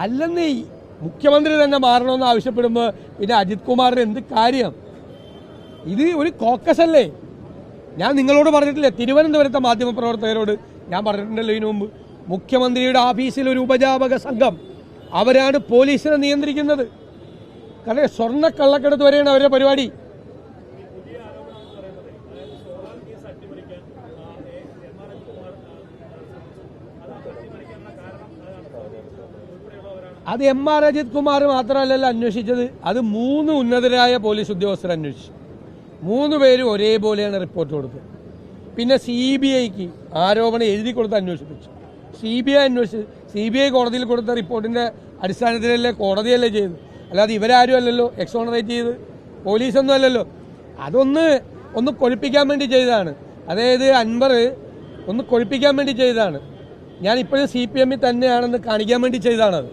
അല്ലെന്നേ മുഖ്യമന്ത്രി തന്നെ മാറണമെന്ന് ആവശ്യപ്പെടുമ്പോൾ പിന്നെ അജിത് കുമാറിന് എന്ത് കാര്യം? ഇത് ഒരു കോക്കസ് അല്ലേ? ഞാൻ നിങ്ങളോട് പറഞ്ഞിട്ടില്ലേ, തിരുവനന്തപുരത്തെ മാധ്യമപ്രവർത്തകരോട് ഞാൻ പറഞ്ഞിട്ടുണ്ടല്ലോ ഇതിനു മുമ്പ്. മുഖ്യമന്ത്രിയുടെ ഓഫീസിൽ ഒരു ഉപജാപക സംഘം, അവരാണ് പോലീസിനെ നിയന്ത്രിക്കുന്നത്. കാരണം സ്വർണ്ണക്കള്ളക്കടത്ത് വരെയാണ് അവരുടെ പരിപാടി. അത് എം.ആർ. അജിത് കുമാർ മാത്രമല്ലല്ലോ അന്വേഷിച്ചത്, അത് 3 ഉന്നതരായ പോലീസ് ഉദ്യോഗസ്ഥർ അന്വേഷിച്ചു. 3 പേരും ഒരേപോലെയാണ് റിപ്പോർട്ട് കൊടുത്തത്. പിന്നെ CBIക്ക് ആരോപണം എഴുതി കൊടുത്ത് അന്വേഷിപ്പിച്ചു. CBI അന്വേഷിച്ചു. CBI കോടതിയിൽ കൊടുത്ത റിപ്പോർട്ടിൻ്റെ അടിസ്ഥാനത്തിലല്ലേ കോടതിയല്ലേ ചെയ്തത്, അല്ലാതെ ഇവരാരും അല്ലല്ലോ എക്സോണറേറ്റ് ചെയ്ത്, പോലീസൊന്നും അല്ലല്ലോ. ഒന്ന് കൊഴിപ്പിക്കാൻ വേണ്ടി ചെയ്തതാണ്. അതായത് അൻവർ ഒന്ന് കൊഴിപ്പിക്കാൻ വേണ്ടി ചെയ്തതാണ്. ഞാൻ ഇപ്പോഴും CPM തന്നെയാണെന്ന് കാണിക്കാൻ വേണ്ടി ചെയ്തതാണത്.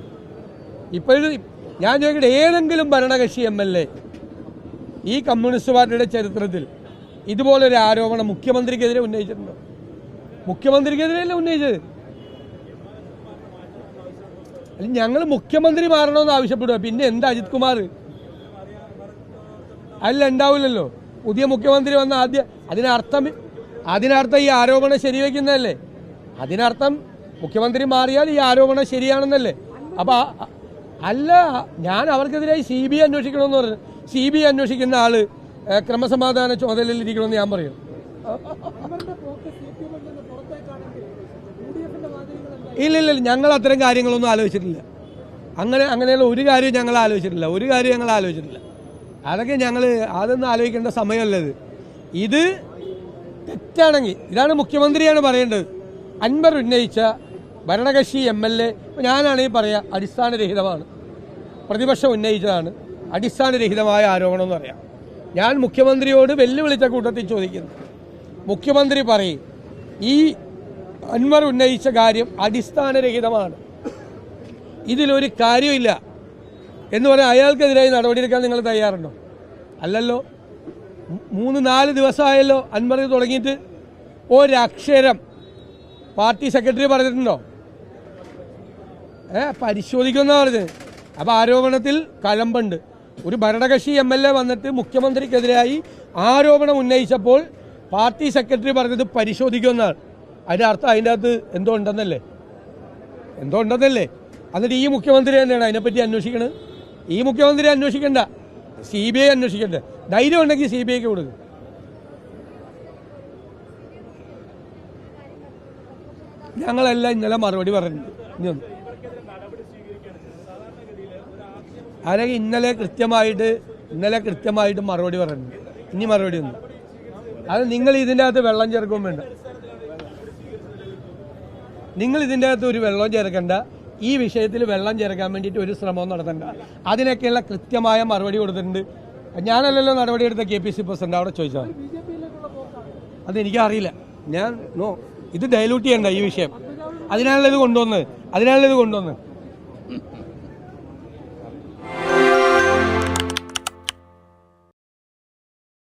ഇപ്പോഴും ഞാൻ ചോദിക്കട്ടെ, ഏതെങ്കിലും ഭരണകക്ഷി MLA ഈ കമ്മ്യൂണിസ്റ്റ് പാർട്ടിയുടെ ചരിത്രത്തിൽ ഇതുപോലൊരു ആരോപണം മുഖ്യമന്ത്രിക്കെതിരെ ഉന്നയിച്ചിട്ടുണ്ടോ? മുഖ്യമന്ത്രിക്കെതിരെയല്ലേ ഉന്നയിച്ചത്. ഞങ്ങൾ മുഖ്യമന്ത്രി മാറണമെന്ന് ആവശ്യപ്പെടുക, പിന്നെ എന്താ അജിത് കുമാർ? അല്ല, ഉണ്ടാവില്ലല്ലോ. പുതിയ മുഖ്യമന്ത്രി വന്ന ആദ്യം അതിനർത്ഥം ഈ ആരോപണം ശരിവെക്കുന്നതല്ലേ? അതിനർത്ഥം മുഖ്യമന്ത്രി മാറിയാൽ ഈ ആരോപണം ശരിയാണെന്നല്ലേ? അപ്പൊ അല്ല, ഞാൻ അവർക്കെതിരായി CBI അന്വേഷിക്കണമെന്ന് പറഞ്ഞു. CBI അന്വേഷിക്കുന്ന ആള് ക്രമസമാധാന ചുമതലയിൽ ഇരിക്കണമെന്ന് ഞാൻ പറയും. ഇല്ല, ഞങ്ങൾ അത്തരം കാര്യങ്ങളൊന്നും ആലോചിച്ചിട്ടില്ല. അങ്ങനെയുള്ള ഒരു കാര്യം ഞങ്ങൾ ആലോചിച്ചിട്ടില്ല. അതൊക്കെ അതൊന്നും ആലോചിക്കേണ്ട സമയമല്ലത്. ഇത് തെറ്റാണെങ്കിൽ ഇതാണ് മുഖ്യമന്ത്രിയാണ് പറയേണ്ടത്. അൻവർ ഉന്നയിച്ച ഭരണകക്ഷി MLA ഞാനാണെങ്കിൽ പറയാം അടിസ്ഥാനരഹിതമാണ്, പ്രതിപക്ഷം ഉന്നയിച്ചതാണ്, അടിസ്ഥാനരഹിതമായ ആരോപണം എന്ന് പറയാം. ഞാൻ മുഖ്യമന്ത്രിയോട് വെല്ലുവിളിച്ച കൂട്ടത്തിൽ ചോദിക്കുന്നു, മുഖ്യമന്ത്രി പറയും ഈ അൻവർ ഉന്നയിച്ച കാര്യം അടിസ്ഥാനരഹിതമാണ്, ഇതിലൊരു കാര്യമില്ല എന്ന് പറഞ്ഞാൽ അയാൾക്കെതിരായി നടപടിയെടുക്കാൻ നിങ്ങൾ തയ്യാറുണ്ടോ? അല്ലല്ലോ. 3-4 ദിവസമായല്ലോ അൻവർ തുടങ്ങിയിട്ട്. ഒരക്ഷരം പാർട്ടി സെക്രട്ടറി പറഞ്ഞിട്ടുണ്ടോ? പരിശോധിക്കുമെന്നാണ് പറഞ്ഞത്. അപ്പോൾ ആരോപണത്തിൽ കഴമ്പുണ്ട്. ഒരു ഭരണകക്ഷി MLA വന്നിട്ട് മുഖ്യമന്ത്രിക്കെതിരായി ആരോപണം ഉന്നയിച്ചപ്പോൾ പാർട്ടി സെക്രട്ടറി പറഞ്ഞത് പരിശോധിക്കുമെന്നാണ്. അതിൻ്റെ അർത്ഥം അതിൻ്റെ അകത്ത് എന്തോ ഉണ്ടെന്നല്ലേ? എന്നിട്ട് ഈ മുഖ്യമന്ത്രി തന്നെയാണ് അതിനെപ്പറ്റി അന്വേഷിക്കണത്. ഈ മുഖ്യമന്ത്രി അന്വേഷിക്കണ്ട, CBI അന്വേഷിക്കണ്ടേ? ധൈര്യം ഉണ്ടെങ്കിൽ CBIക്ക് കൊടുക്കും. ഞങ്ങളെല്ലാം ഇന്നലെ മറുപടി പറഞ്ഞിട്ടുണ്ട്. അല്ലെങ്കിൽ ഇന്നലെ കൃത്യമായിട്ട് മറുപടി പറഞ്ഞിട്ടുണ്ട്. ഇനി മറുപടി ഒന്നും അത് നിങ്ങൾ ഇതിൻ്റെ അകത്ത് വെള്ളം ചേർക്കുകയും വേണ്ട. നിങ്ങൾ ഇതിൻ്റെ അകത്ത് ഒരു വെള്ളം ചേർക്കണ്ട. ഈ വിഷയത്തിൽ വെള്ളം ചേർക്കാൻ വേണ്ടിയിട്ട് ഒരു ശ്രമവും നടത്തണ്ട. അതിനൊക്കെയുള്ള കൃത്യമായ മറുപടി കൊടുത്തിട്ടുണ്ട്. ഞാനല്ലല്ലോ നടപടിയെടുത്ത KPC പ്രസിഡന്റ്, അവിടെ ചോദിച്ചാൽ അതെനിക്കറിയില്ല. ഇത് ഡയലൂട്ട് ചെയ്യണ്ട ഈ വിഷയം. അതിനാണല്ലോ ഇത് കൊണ്ടുവന്നത്.